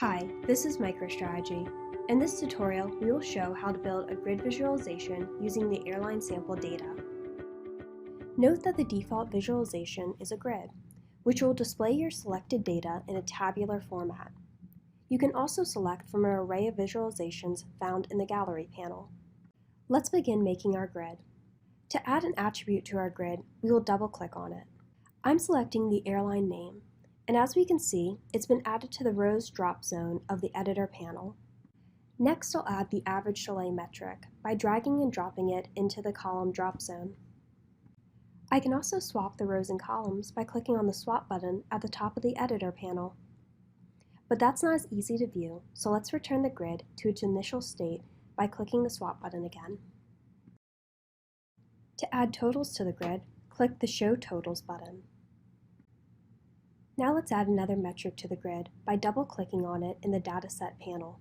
Hi, this is MicroStrategy. In this tutorial, we will show how to build a grid visualization using the airline sample data. Note that the default visualization is a grid, which will display your selected data in a tabular format. You can also select from an array of visualizations found in the Gallery panel. Let's begin making our grid. To add an attribute to our grid, we will double-click on it. I'm selecting the airline name, and as we can see, it's been added to the rows drop zone of the editor panel. Next, I'll add the average delay metric by dragging and dropping it into the column drop zone. I can also swap the rows and columns by clicking on the swap button at the top of the editor panel. But that's not as easy to view, so let's return the grid to its initial state by clicking the swap button again. To add totals to the grid, click the Show Totals button. Now let's add another metric to the grid by double-clicking on it in the Dataset panel.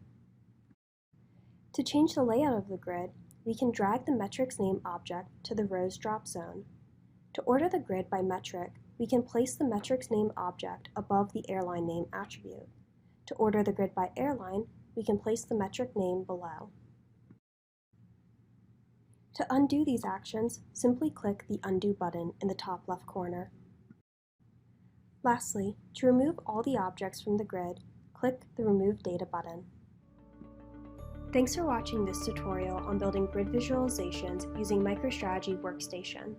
To change the layout of the grid, we can drag the metric's name object to the rows drop zone. To order the grid by metric, we can place the metric's name object above the airline name attribute. To order the grid by airline, we can place the metric name below. To undo these actions, simply click the Undo button in the top left corner. Lastly, to remove all the objects from the grid, click the Remove Data button. Thanks for watching this tutorial on building grid visualizations using MicroStrategy Workstation.